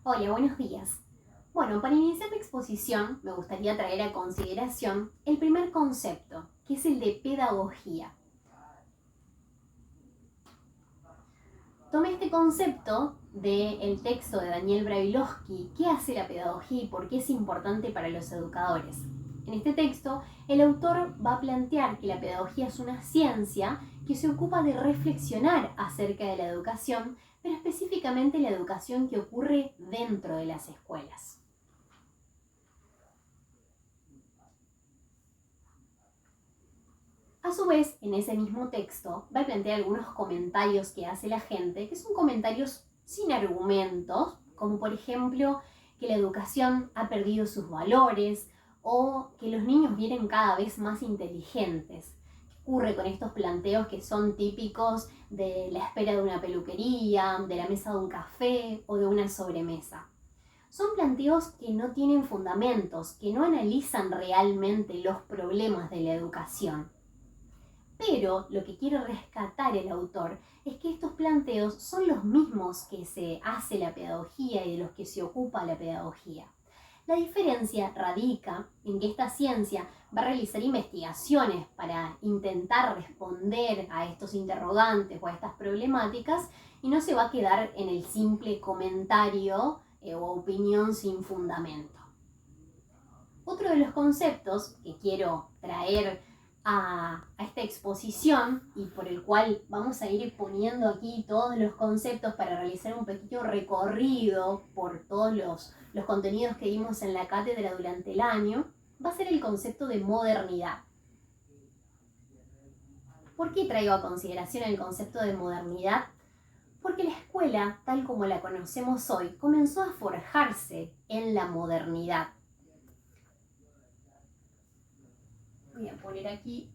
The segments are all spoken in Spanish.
Hola, buenos días. Bueno, para iniciar la exposición me gustaría traer a consideración el primer concepto, que es el de pedagogía. Tomé este concepto del texto de Daniel Brailovsky, ¿qué hace la pedagogía y por qué es importante para los educadores? En este texto, el autor va a plantear que la pedagogía es una ciencia que se ocupa de reflexionar acerca de la educación, pero específicamente la educación que ocurre dentro de las escuelas. A su vez, en ese mismo texto, va a plantear algunos comentarios que hace la gente, que son comentarios sin argumentos, como por ejemplo que la educación ha perdido sus valores o que los niños vienen cada vez más inteligentes. ¿Qué ocurre con estos planteos que son típicos de la espera de una peluquería, de la mesa de un café o de una sobremesa? Son planteos que no tienen fundamentos, que no analizan realmente los problemas de la educación. Pero lo que quiere rescatar el autor es que estos planteos son los mismos que se hace la pedagogía y de los que se ocupa la pedagogía. La diferencia radica en que esta ciencia va a realizar investigaciones para intentar responder a estos interrogantes o a estas problemáticas y no se va a quedar en el simple comentario o opinión sin fundamento. Otro de los conceptos que quiero traer a esta exposición y por el cual vamos a ir poniendo aquí todos los conceptos para realizar un pequeño recorrido por todos los contenidos que dimos en la cátedra durante el año, va a ser el concepto de modernidad. ¿Por qué traigo a consideración el concepto de modernidad? Porque la escuela, tal como la conocemos hoy, comenzó a forjarse en la modernidad. Voy a poner aquí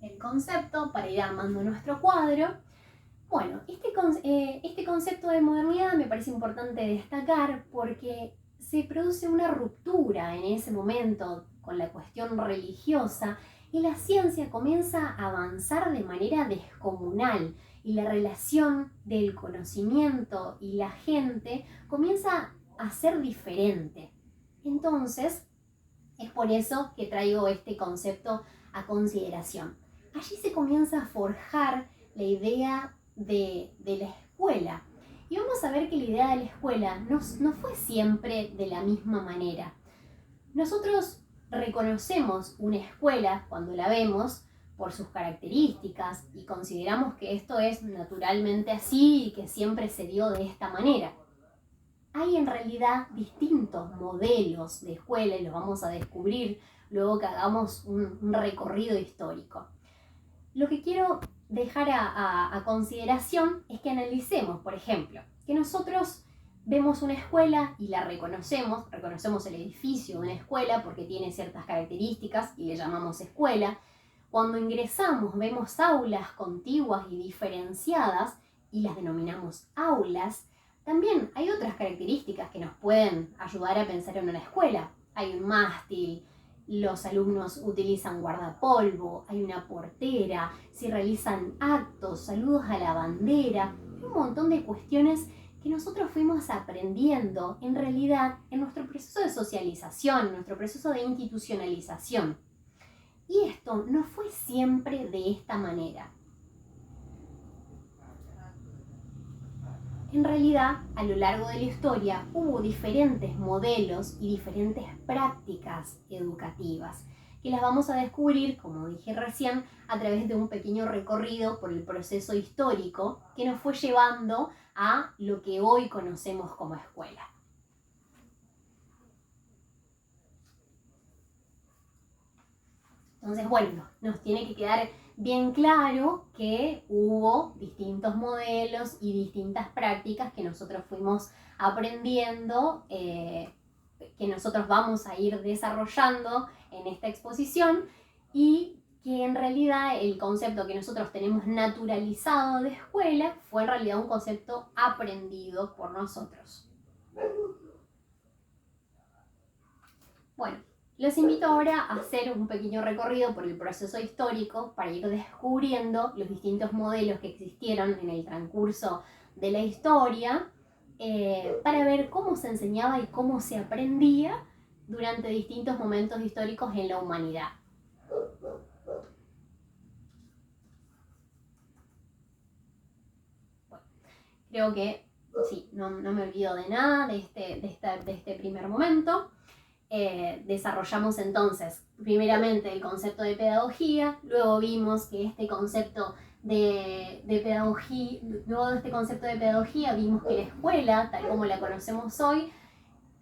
el concepto para ir armando nuestro cuadro. Bueno, este concepto de modernidad me parece importante destacar porque se produce una ruptura en ese momento con la cuestión religiosa y la ciencia comienza a avanzar de manera descomunal y la relación del conocimiento y la gente comienza a ser diferente. Entonces, es por eso que traigo este concepto a consideración. Allí se comienza a forjar la idea de la escuela. Y vamos a ver que la idea de la escuela no fue siempre de la misma manera. Nosotros reconocemos una escuela cuando la vemos por sus características y consideramos que esto es naturalmente así y que siempre se dio de esta manera. Hay en realidad distintos modelos de escuela y los vamos a descubrir luego que hagamos un recorrido histórico. Lo que quiero dejar a consideración es que analicemos, por ejemplo, que nosotros vemos una escuela y la reconocemos el edificio de una escuela porque tiene ciertas características y le llamamos escuela. Cuando ingresamos vemos aulas contiguas y diferenciadas y las denominamos aulas. También hay otras características que nos pueden ayudar a pensar en una escuela. Hay un mástil, los alumnos utilizan guardapolvo, hay una portera, se realizan actos, saludos a la bandera, hay un montón de cuestiones que nosotros fuimos aprendiendo en realidad en nuestro proceso de socialización, en nuestro proceso de institucionalización. Y esto no fue siempre de esta manera. En realidad, a lo largo de la historia hubo diferentes modelos y diferentes prácticas educativas que las vamos a descubrir, como dije recién, a través de un pequeño recorrido por el proceso histórico que nos fue llevando a lo que hoy conocemos como escuela. Entonces, bueno, nos tiene que quedar bien claro que hubo distintos modelos y distintas prácticas que nosotros fuimos aprendiendo, que nosotros vamos a ir desarrollando en esta exposición y que en realidad el concepto que nosotros tenemos naturalizado de escuela fue en realidad un concepto aprendido por nosotros. Bueno, los invito ahora a hacer un pequeño recorrido por el proceso histórico para ir descubriendo los distintos modelos que existieron en el transcurso de la historia para ver cómo se enseñaba y cómo se aprendía durante distintos momentos históricos en la humanidad. Bueno, creo que sí, no me olvido de nada de este primer momento. Desarrollamos entonces primeramente el concepto de pedagogía, luego vimos que este concepto de pedagogía, luego de este concepto de pedagogía vimos que la escuela, tal como la conocemos hoy,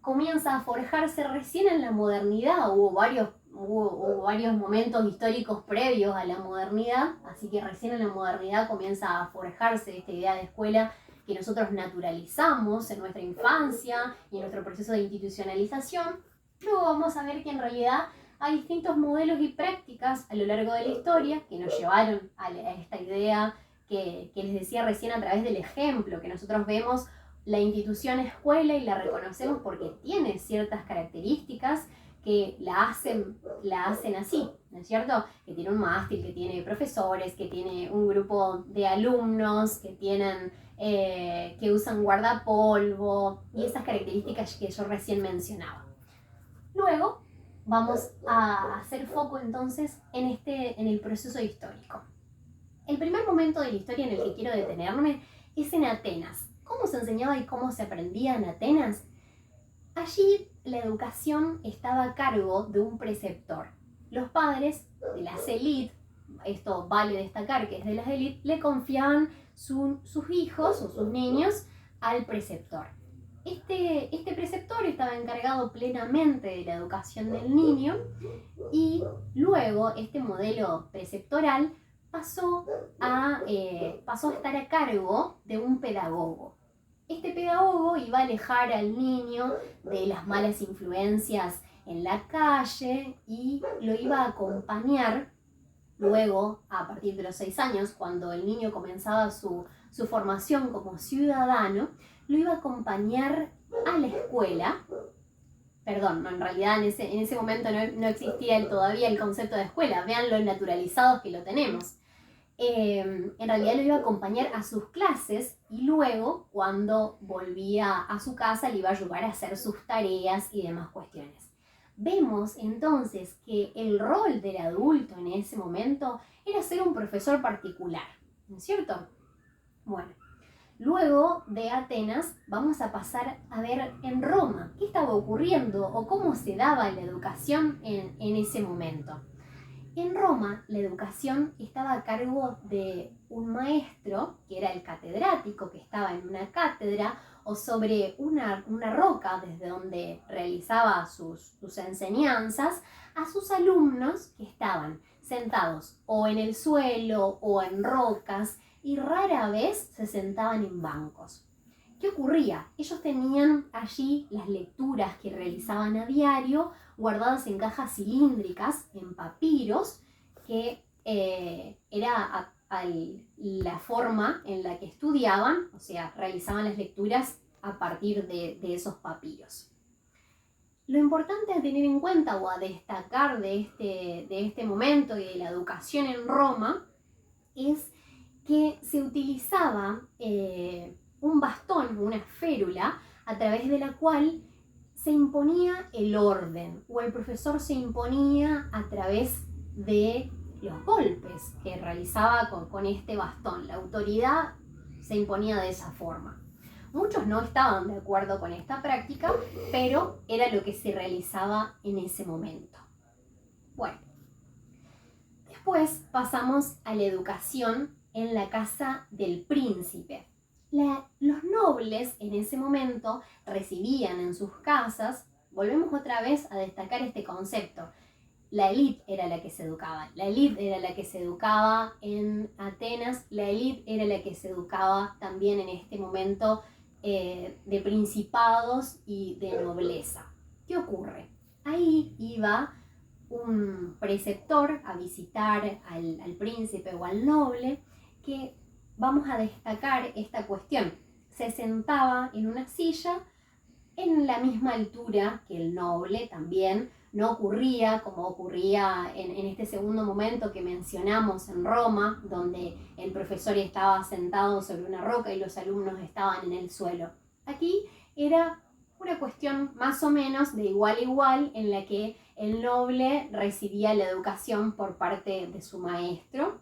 comienza a forjarse recién en la modernidad. Hubo varios momentos históricos previos a la modernidad, así que recién en la modernidad comienza a forjarse esta idea de escuela que nosotros naturalizamos en nuestra infancia y en nuestro proceso de institucionalización. Luego vamos a ver que en realidad hay distintos modelos y prácticas a lo largo de la historia que nos llevaron a esta idea que les decía recién a través del ejemplo, que nosotros vemos la institución escuela y la reconocemos porque tiene ciertas características que la hacen así, ¿no es cierto? Que tiene un mástil, que tiene profesores, que tiene un grupo de alumnos, que usan guardapolvo y esas características que yo recién mencionaba. Luego vamos a hacer foco entonces en el proceso histórico. El primer momento de la historia en el que quiero detenerme es en Atenas. ¿Cómo se enseñaba y cómo se aprendía en Atenas? Allí la educación estaba a cargo de un preceptor. Los padres de las élites, esto vale destacar que es de las élites, le confiaban sus hijos o sus niños al preceptor. Este preceptor estaba encargado plenamente de la educación del niño y luego este modelo preceptoral pasó a estar a cargo de un pedagogo. Este pedagogo iba a alejar al niño de las malas influencias en la calle y lo iba a acompañar luego, a partir de los 6 años, cuando el niño comenzaba su formación como ciudadano, lo iba a acompañar a la escuela. Perdón, no, en realidad en ese momento no existía todavía el concepto de escuela. Vean lo naturalizados que lo tenemos. En realidad lo iba a acompañar a sus clases y luego, cuando volvía a su casa, le iba a ayudar a hacer sus tareas y demás cuestiones. Vemos entonces que el rol del adulto en ese momento era ser un profesor particular, ¿no es cierto? Bueno, luego de Atenas vamos a pasar a ver en Roma qué estaba ocurriendo o cómo se daba la educación en ese momento. En Roma la educación estaba a cargo de un maestro, que era el catedrático, que estaba en una cátedra o sobre una roca desde donde realizaba sus enseñanzas, a sus alumnos que estaban sentados o en el suelo o en rocas y rara vez se sentaban en bancos. ¿Qué ocurría? Ellos tenían allí las lecturas que realizaban a diario guardadas en cajas cilíndricas, en papiros, que era la forma en la que estudiaban, o sea, realizaban las lecturas a partir de esos papiros. Lo importante a tener en cuenta o a destacar de este momento y de la educación en Roma es que se utilizaba un bastón, una férula, a través de la cual se imponía el orden, o el profesor se imponía a través de los golpes que realizaba con este bastón. La autoridad se imponía de esa forma. Muchos no estaban de acuerdo con esta práctica, pero era lo que se realizaba en ese momento. Bueno, después pasamos a la educación en la casa del príncipe. Los nobles en ese momento recibían en sus casas, volvemos otra vez a destacar este concepto, la élite era la que se educaba, la élite era la que se educaba en Atenas, la élite era la que se educaba también en este momento de principados y de nobleza. ¿Qué ocurre? Ahí iba un preceptor a visitar al príncipe o al noble, que vamos a destacar esta cuestión. Se sentaba en una silla en la misma altura que el noble también. No ocurría como ocurría en este segundo momento que mencionamos en Roma, donde el profesor estaba sentado sobre una roca y los alumnos estaban en el suelo. Aquí era una cuestión más o menos de igual a igual en la que el noble recibía la educación por parte de su maestro.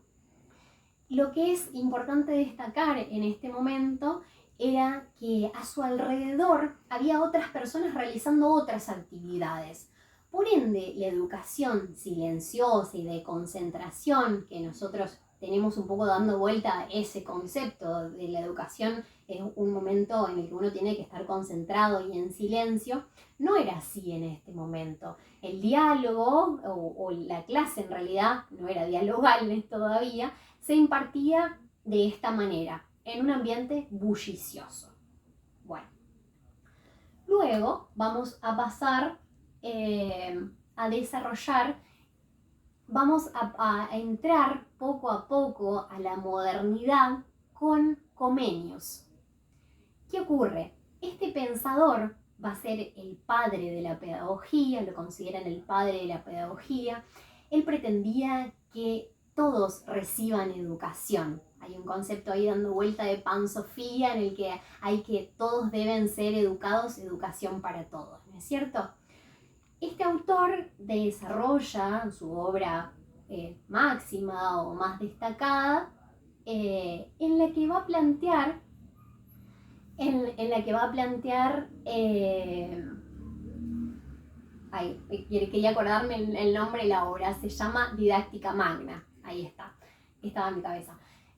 Lo que es importante destacar en este momento era que a su alrededor había otras personas realizando otras actividades. Por ende, la educación silenciosa y de concentración, que nosotros tenemos un poco dando vuelta a ese concepto de la educación, es un momento en el que uno tiene que estar concentrado y en silencio, no era así en este momento. El diálogo o la clase en realidad no era dialogable todavía, se impartía de esta manera, en un ambiente bullicioso. Bueno, luego vamos a pasar a desarrollar, vamos a entrar poco a poco a la modernidad con Comenius. ¿Qué ocurre? Este pensador va a ser el padre de la pedagogía, lo consideran el padre de la pedagogía. Él pretendía que todos reciban educación. Hay un concepto ahí dando vuelta de pansofía en el que todos deben ser educados, educación para todos, ¿no es cierto? Este autor desarrolla su obra máxima o más destacada en la que va a plantear quería acordarme el nombre de la obra, se llama Didáctica Magna, ahí está, estaba en mi cabeza.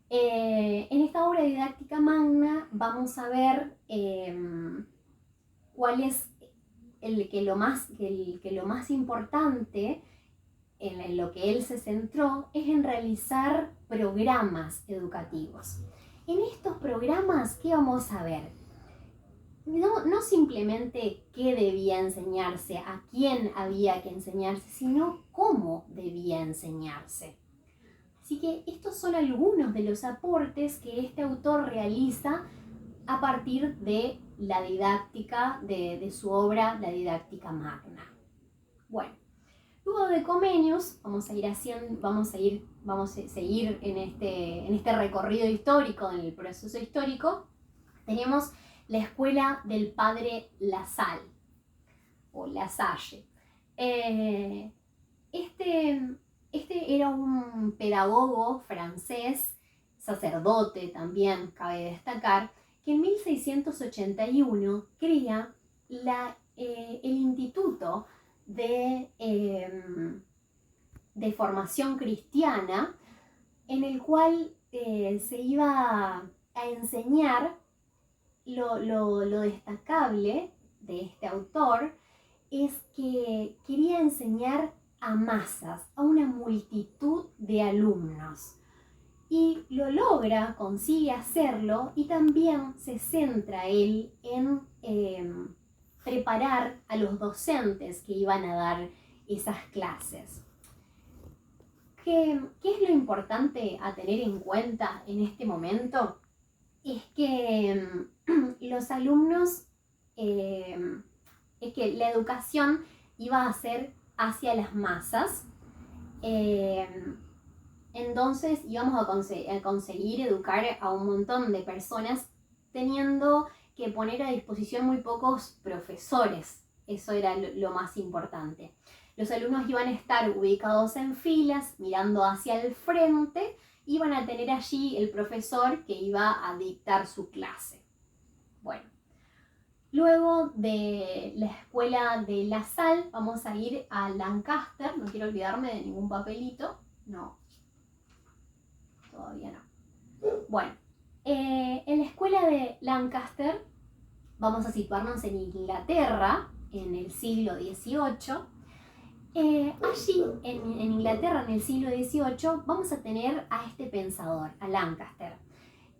En esta obra Didáctica Magna vamos a ver cuál es lo más importante en lo que él se centró es en realizar programas educativos. En estos programas, ¿qué vamos a ver? No simplemente qué debía enseñarse, a quién había que enseñarse, sino cómo debía enseñarse. Así que estos son algunos de los aportes que este autor realiza a partir de la didáctica, de su obra, la Didáctica Magna. Bueno, luego de Comenius, vamos a seguir en este recorrido histórico, en el proceso histórico, tenemos la escuela del padre Lassalle, o Lasalle. Este era un pedagogo francés, sacerdote también, cabe destacar, que en 1681 crea el Instituto de Formación Cristiana, en el cual se iba a enseñar. Lo destacable de este autor es que quería enseñar a masas, a una multitud de alumnos. Y lo logra, consigue hacerlo, y también se centra él en preparar a los docentes que iban a dar esas clases. ¿Qué es lo importante a tener en cuenta en este momento? Es que los alumnos, es que la educación iba a ser hacia las masas, entonces íbamos a conseguir educar a un montón de personas teniendo que poner a disposición muy pocos profesores. Eso era lo más importante. Los alumnos iban a estar ubicados en filas, mirando hacia el frente, iban a tener allí el profesor que iba a dictar su clase. Bueno, luego de la escuela de Lassalle vamos a ir a Lancaster. No quiero olvidarme de ningún papelito. No, todavía no. Bueno, en la escuela de Lancaster vamos a situarnos en Inglaterra en el siglo XVIII. Allí, en Inglaterra, en el siglo XVIII, vamos a tener a este pensador, a Lancaster.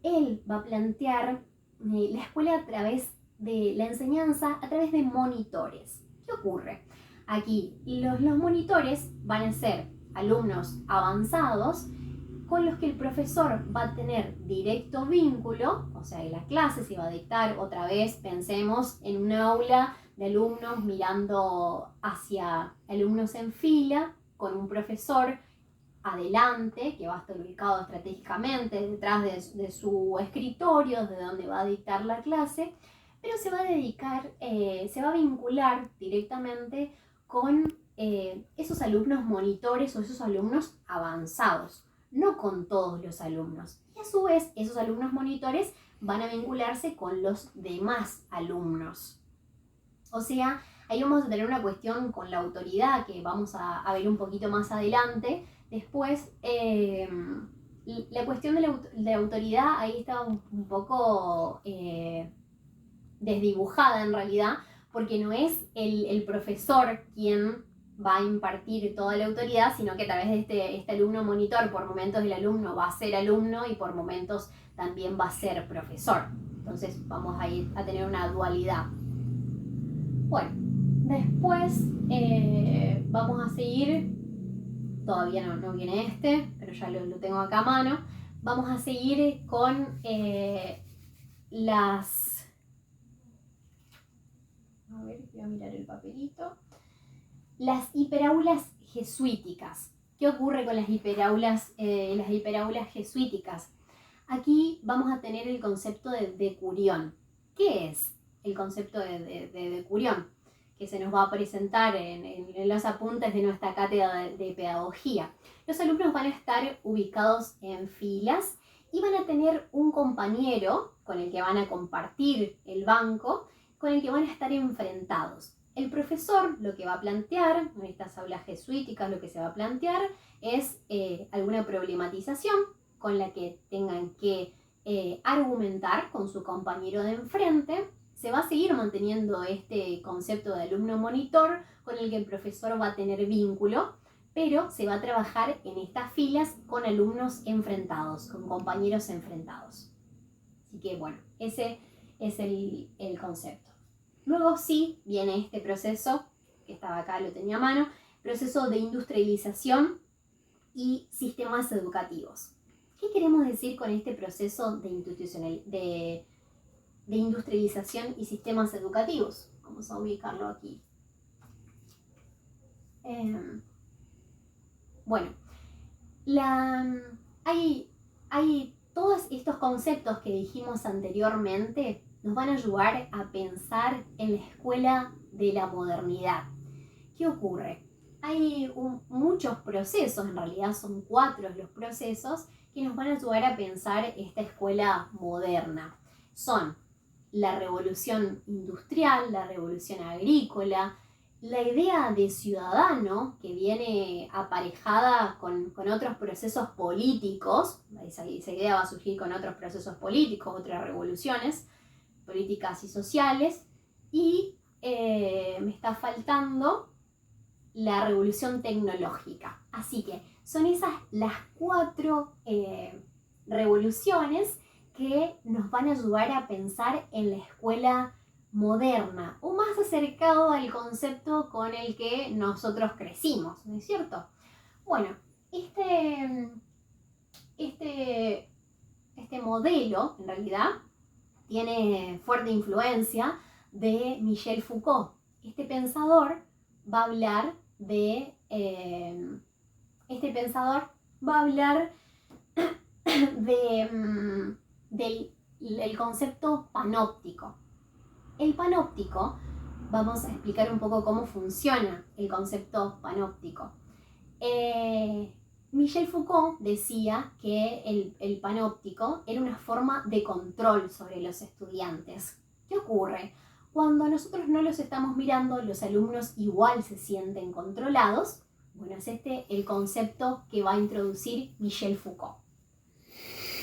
Él va a plantear la escuela a través de la enseñanza, a través de monitores. ¿Qué ocurre? Aquí los monitores van a ser alumnos avanzados con los que el profesor va a tener directo vínculo, o sea, en la clase se va a dictar otra vez, pensemos en un aula de alumnos mirando hacia alumnos en fila, con un profesor adelante, que va a estar ubicado estratégicamente detrás de su escritorio, de donde va a dictar la clase, pero se va a dedicar, se va a vincular directamente con esos alumnos monitores o esos alumnos avanzados, no con todos los alumnos. Y a su vez, esos alumnos monitores van a vincularse con los demás alumnos. O sea, ahí vamos a tener una cuestión con la autoridad que vamos a ver un poquito más adelante. Después, la cuestión de la autoridad ahí está un poco desdibujada en realidad, porque no es el profesor quien va a impartir toda la autoridad, sino que a través de este alumno monitor, por momentos el alumno va a ser alumno y por momentos también va a ser profesor. Entonces vamos a tener una dualidad. Bueno, después vamos a seguir, todavía no viene este, pero ya lo tengo acá a mano. Vamos a seguir con las... A ver, voy a mirar el papelito. Las hiperaulas jesuíticas. ¿Qué ocurre con las hiperaulas jesuíticas? Aquí vamos a tener el concepto de decurión. ¿Qué es el concepto de decurión? Que se nos va a presentar en los apuntes de nuestra cátedra de pedagogía. Los alumnos van a estar ubicados en filas y van a tener un compañero con el que van a compartir el banco, con el que van a estar enfrentados. El profesor lo que va a plantear, en estas aulas jesuíticas lo que se va a plantear es alguna problematización con la que tengan que argumentar con su compañero de enfrente. Se va a seguir manteniendo este concepto de alumno monitor con el que el profesor va a tener vínculo, pero se va a trabajar en estas filas con alumnos enfrentados, con compañeros enfrentados. Así que bueno, ese es el concepto. Luego sí viene este proceso, que estaba acá, lo tenía a mano, proceso de industrialización y sistemas educativos. ¿Qué queremos decir con este proceso de industrialización y sistemas educativos? Vamos a ubicarlo aquí. Bueno, hay todos estos conceptos que dijimos anteriormente nos van a ayudar a pensar en la escuela de la modernidad. ¿Qué ocurre? Hay muchos procesos, en realidad son 4 los procesos, que nos van a ayudar a pensar esta escuela moderna. Son la revolución industrial, la revolución agrícola, la idea de ciudadano que viene aparejada con otros procesos políticos, esa idea va a surgir con otros procesos políticos, otras revoluciones políticas y sociales, y me está faltando la revolución tecnológica. Así que son esas las 4 revoluciones que nos van a ayudar a pensar en la escuela moderna, o más acercado al concepto con el que nosotros crecimos, ¿no es cierto? Bueno, este modelo, en realidad, tiene fuerte influencia de Michel Foucault. Este pensador va a hablar del concepto panóptico. El panóptico, vamos a explicar un poco cómo funciona el concepto panóptico. Michel Foucault decía que el panóptico era una forma de control sobre los estudiantes. ¿Qué ocurre? Cuando nosotros no los estamos mirando, los alumnos igual se sienten controlados. Bueno, es el concepto que va a introducir Michel Foucault.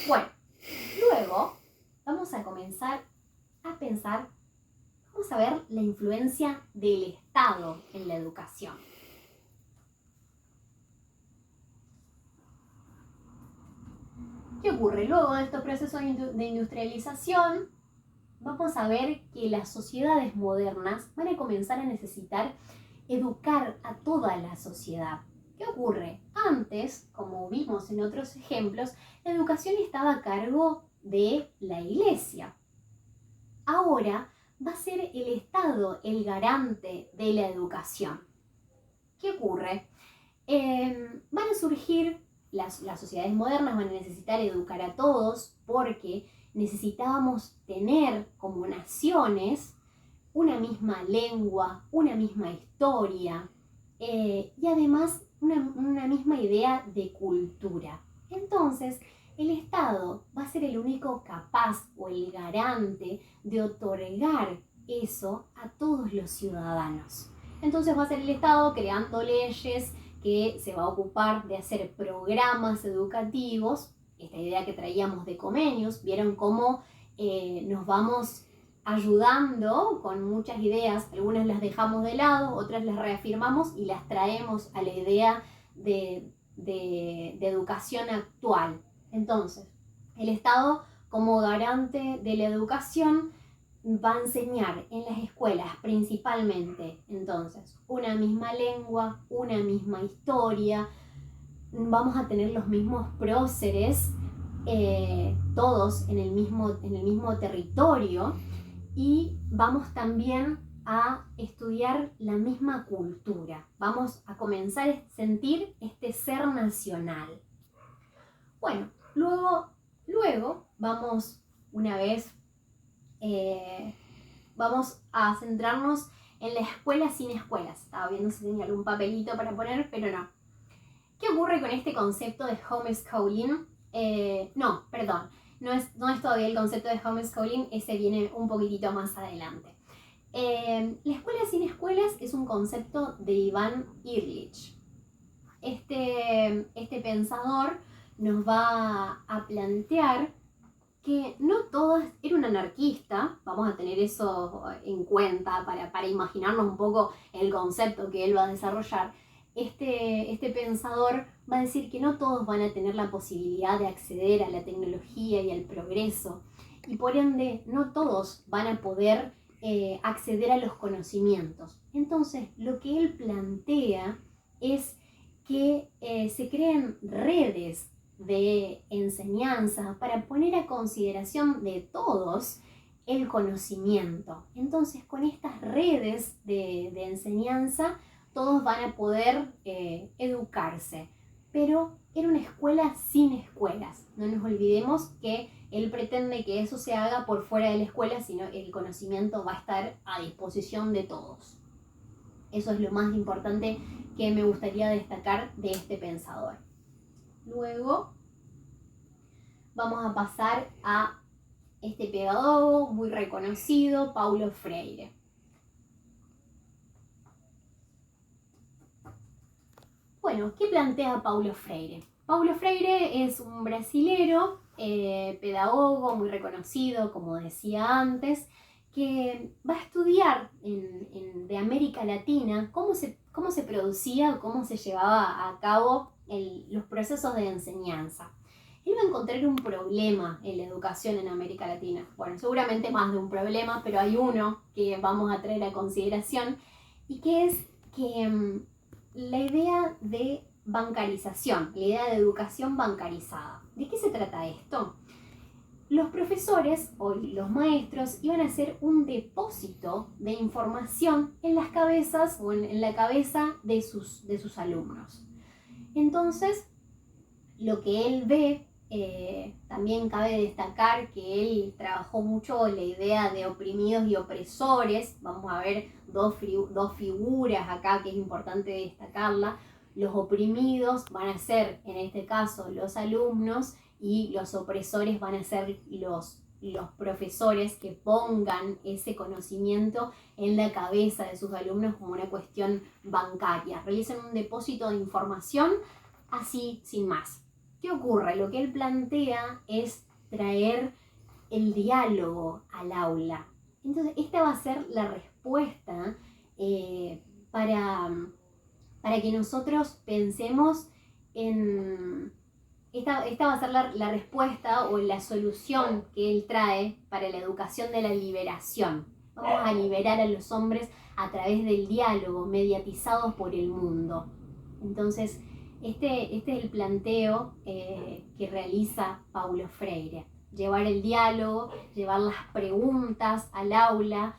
Bueno, luego vamos a comenzar a pensar, vamos a ver la influencia del Estado en la educación. ¿Qué ocurre? Luego de estos procesos de industrialización, vamos a ver que las sociedades modernas van a comenzar a necesitar educar a toda la sociedad. ¿Qué ocurre? Antes, como vimos en otros ejemplos, la educación estaba a cargo de la Iglesia. Ahora va a ser el Estado el garante de la educación. ¿Qué ocurre? Van a surgir, las sociedades modernas van a necesitar educar a todos porque necesitábamos tener como naciones una misma lengua, una misma historia y además una misma idea de cultura. Entonces, el Estado va a ser el único capaz o el garante de otorgar eso a todos los ciudadanos. Entonces va a ser el Estado creando leyes que se va a ocupar de hacer programas educativos, esta idea que traíamos de Comenius. Vieron cómo nos vamos ayudando con muchas ideas, algunas las dejamos de lado, otras las reafirmamos y las traemos a la idea de educación actual. Entonces, el Estado como garante de la educación va a enseñar en las escuelas principalmente, entonces, una misma lengua, una misma historia, vamos a tener los mismos próceres, todos en el mismo territorio, y vamos también a estudiar la misma cultura. Vamos a comenzar a sentir este ser nacional. Bueno, luego vamos una vez, vamos a centrarnos en la escuela sin escuelas. Estaba viendo si tenía algún papelito para poner, pero no. ¿Qué ocurre con este concepto de homeschooling? No es todavía el concepto de homeschooling, ese viene un poquitito más adelante. La escuela sin escuelas es un concepto de Ivan Illich. Este pensador nos va a plantear que no todas, era un anarquista, vamos a tener eso en cuenta para imaginarnos un poco el concepto que él va a desarrollar. Este pensador va a decir que no todos van a tener la posibilidad de acceder a la tecnología y al progreso, y por ende no todos van a poder acceder a los conocimientos. Entonces, lo que él plantea es que se creen redes de enseñanza para poner a consideración de todos el conocimiento. Entonces, con estas redes de enseñanza, todos van a poder educarse. Pero era una escuela sin escuelas. No nos olvidemos que él pretende que eso se haga por fuera de la escuela, sino el conocimiento va a estar a disposición de todos. Eso es lo más importante que me gustaría destacar de este pensador. Luego vamos a pasar a este pedagogo muy reconocido, Paulo Freire. Bueno, ¿qué plantea Paulo Freire? Paulo Freire es un brasilero, pedagogo muy reconocido, como decía antes, que va a estudiar de América Latina cómo se producía, cómo se llevaba a cabo los procesos de enseñanza. Él va a encontrar un problema en la educación en América Latina. Bueno, seguramente más de un problema, pero hay uno que vamos a traer a consideración, y que es que la idea de bancarización, la idea de educación bancarizada. ¿De qué se trata esto? Los profesores o los maestros iban a hacer un depósito de información en las cabezas o en la cabeza de sus alumnos. Entonces, lo que él ve, también cabe destacar que él trabajó mucho la idea de oprimidos y opresores. Vamos a ver dos figuras acá que es importante destacarla. Los oprimidos van a ser, en este caso, los alumnos, y los opresores van a ser los profesores que pongan ese conocimiento en la cabeza de sus alumnos como una cuestión bancaria. Realizan un depósito de información así, sin más. ¿Qué ocurre? Lo que él plantea es traer el diálogo al aula. Entonces, esta va a ser la respuesta para que nosotros pensemos en... Esta va a ser la respuesta o la solución que él trae para la educación de la liberación. Vamos a liberar a los hombres a través del diálogo, mediatizados por el mundo. Entonces, este es el planteo que realiza Paulo Freire. Llevar el diálogo, llevar las preguntas al aula,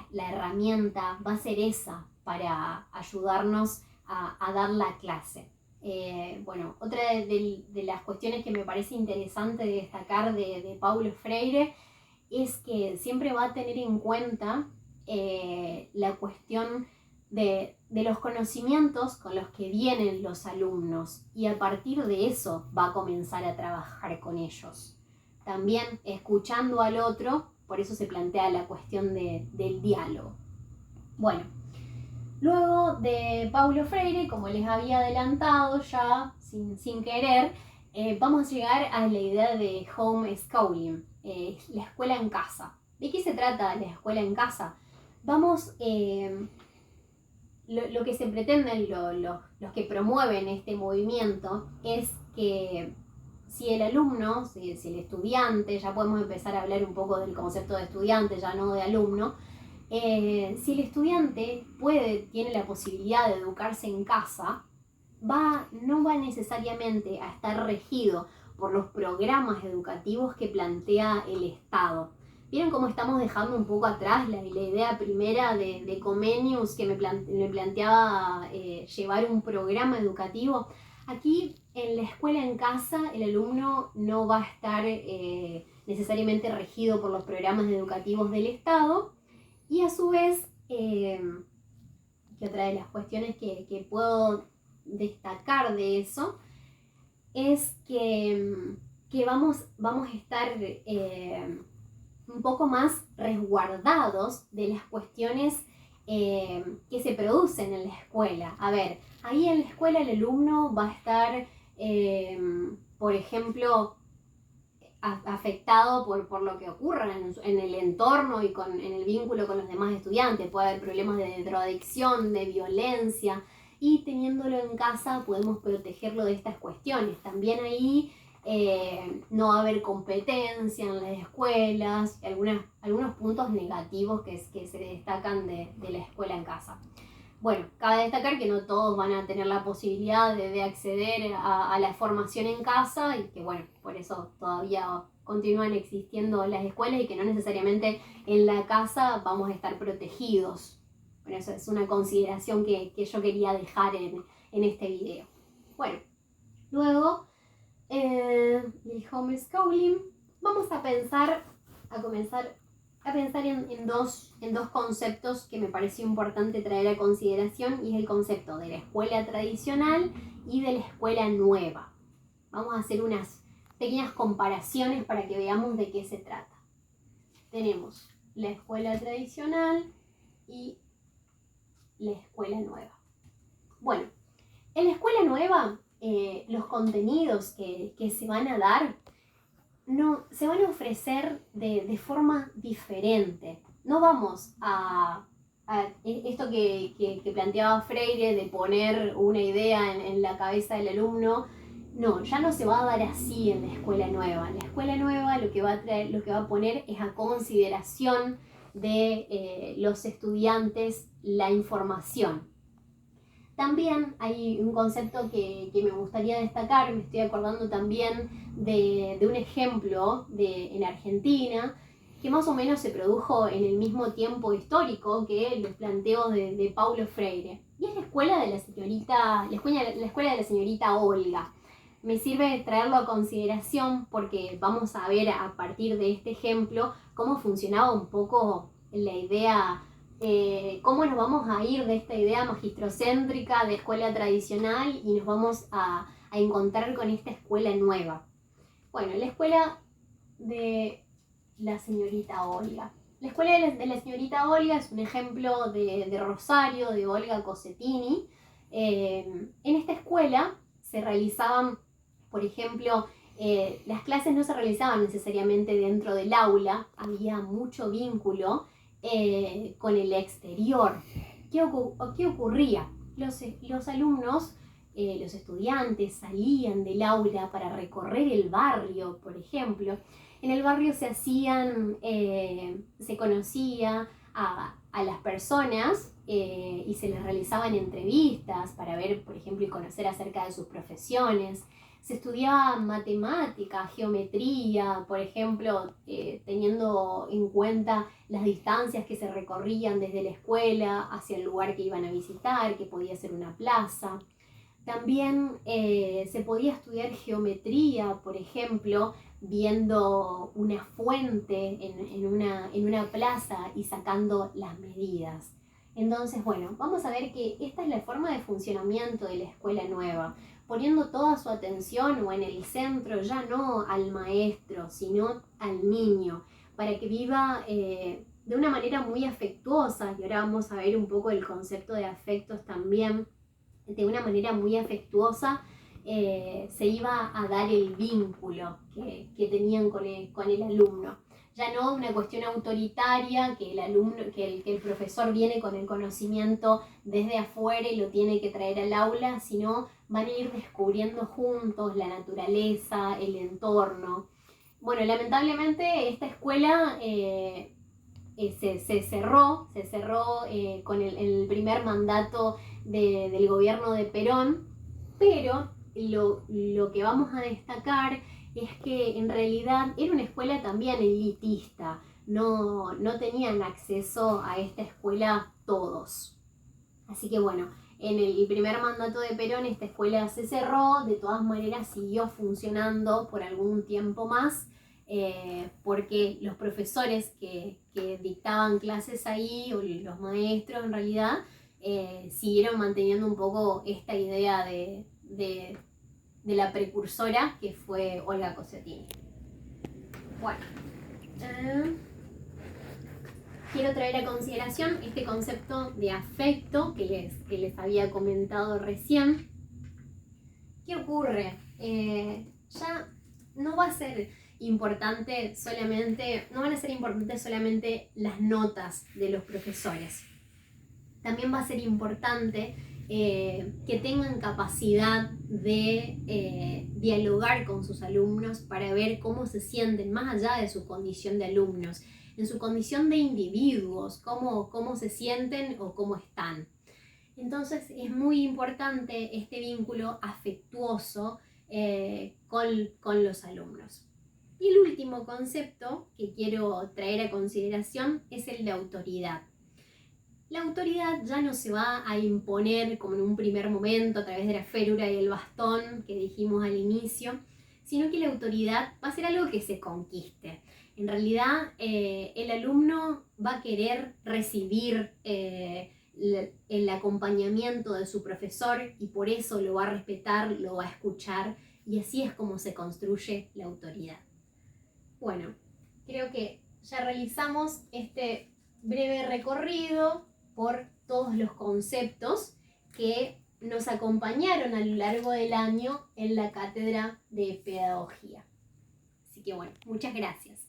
la herramienta va a ser esa para ayudarnos a dar la clase. Bueno, otra de las cuestiones que me parece interesante de destacar de Paulo Freire es que siempre va a tener en cuenta la cuestión de los conocimientos con los que vienen los alumnos y a partir de eso va a comenzar a trabajar con ellos. También escuchando al otro, por eso se plantea la cuestión del diálogo. Bueno, luego de Paulo Freire, como les había adelantado ya sin querer, vamos a llegar a la idea de homeschooling, la escuela en casa. ¿De qué se trata la escuela en casa? Vamos, lo que se pretende, los que promueven este movimiento, es que si el alumno, si el estudiante, ya podemos empezar a hablar un poco del concepto de estudiante, ya no de alumno, si el estudiante tiene la posibilidad de educarse en casa, no va necesariamente a estar regido por los programas educativos que plantea el Estado. ¿Vieron cómo estamos dejando un poco atrás la idea primera de Comenius que me planteaba llevar un programa educativo? Aquí en la escuela en casa el alumno no va a estar necesariamente regido por los programas educativos del Estado y a su vez, que otra de las cuestiones que puedo destacar de eso es que vamos a estar un poco más resguardados de las cuestiones que se producen en la escuela. A ver, ahí en la escuela el alumno va a estar, por ejemplo, afectado por lo que ocurra en el entorno y en el vínculo con los demás estudiantes. Puede haber problemas de drogadicción, de violencia, y teniéndolo en casa podemos protegerlo de estas cuestiones. También ahí no va a haber competencia en las escuelas, algunos puntos negativos que se destacan de la escuela en casa. Bueno, cabe destacar que no todos van a tener la posibilidad de acceder a la formación en casa y que, bueno, por eso todavía continúan existiendo las escuelas y que no necesariamente en la casa vamos a estar protegidos. Bueno, eso es una consideración que yo quería dejar en este video. Bueno, luego del homeschooling vamos a comenzar a pensar en dos conceptos que me pareció importante traer a consideración, y es el concepto de la escuela tradicional y de la escuela nueva. Vamos a hacer unas pequeñas comparaciones para que veamos de qué se trata. Tenemos la escuela tradicional y la escuela nueva. Bueno, en la escuela nueva los contenidos que se van a dar se van a ofrecer de forma diferente. No vamos a esto que planteaba Freire de poner una idea en la cabeza del alumno. No, ya no se va a dar así en la escuela nueva. La escuela nueva lo que va a poner es a consideración de los estudiantes la información. También hay un concepto que me gustaría destacar, me estoy acordando también de un ejemplo en Argentina, que más o menos se produjo en el mismo tiempo histórico que los planteos de Paulo Freire. Y es la escuela de la señorita Olga. Me sirve traerlo a consideración porque vamos a ver a partir de este ejemplo cómo funcionaba un poco la idea. Cómo nos vamos a ir de esta idea magistrocéntrica de escuela tradicional y nos vamos a encontrar con esta escuela nueva. Bueno, la escuela de la señorita Olga. La escuela de la señorita Olga es un ejemplo de Rosario, de Olga Cossettini. En esta escuela se realizaban, por ejemplo, las clases no se realizaban necesariamente dentro del aula, había mucho vínculo con el exterior. ¿Qué ocurría? Los alumnos, los estudiantes salían del aula para recorrer el barrio, por ejemplo. En el barrio se conocía a las personas y se les realizaban entrevistas para ver, por ejemplo, y conocer acerca de sus profesiones. Se estudiaba matemática, geometría, por ejemplo, teniendo en cuenta las distancias que se recorrían desde la escuela hacia el lugar que iban a visitar, que podía ser una plaza. También se podía estudiar geometría, por ejemplo, viendo una fuente en una plaza y sacando las medidas. Entonces, bueno, vamos a ver que esta es la forma de funcionamiento de la escuela nueva, poniendo toda su atención o en el centro ya no al maestro, sino al niño, para que viva de una manera muy afectuosa. Y ahora vamos a ver un poco el concepto de afectos también. De una manera muy afectuosa se iba a dar el vínculo que tenían con el alumno. Ya no una cuestión autoritaria, que el alumno, que el profesor viene con el conocimiento desde afuera y lo tiene que traer al aula, sino van a ir descubriendo juntos la naturaleza, el entorno. Bueno, lamentablemente esta escuela se cerró con el primer mandato del gobierno de Perón, pero lo que vamos a destacar es que en realidad era una escuela también elitista, no tenían acceso a esta escuela todos. Así que bueno, en el primer mandato de Perón esta escuela se cerró, de todas maneras siguió funcionando por algún tiempo más, porque los profesores que dictaban clases ahí, o los maestros en realidad, siguieron manteniendo un poco esta idea de la precursora que fue Olga Cosentini. Bueno, quiero traer a consideración este concepto de afecto que les había comentado recién. ¿Qué ocurre? Ya no va a ser importante solamente, no van a ser importantes solamente las notas de los profesores. También va a ser importante que tengan capacidad de dialogar con sus alumnos para ver cómo se sienten, más allá de su condición de alumnos, en su condición de individuos, cómo se sienten o cómo están. Entonces es muy importante este vínculo afectuoso con los alumnos. Y el último concepto que quiero traer a consideración es el de autoridad. La autoridad ya no se va a imponer como en un primer momento a través de la férula y el bastón que dijimos al inicio, sino que la autoridad va a ser algo que se conquiste. En realidad el alumno va a querer recibir el acompañamiento de su profesor y por eso lo va a respetar, lo va a escuchar, y así es como se construye la autoridad. Bueno, creo que ya realizamos este breve recorrido por todos los conceptos que nos acompañaron a lo largo del año en la cátedra de pedagogía. Así que bueno, muchas gracias.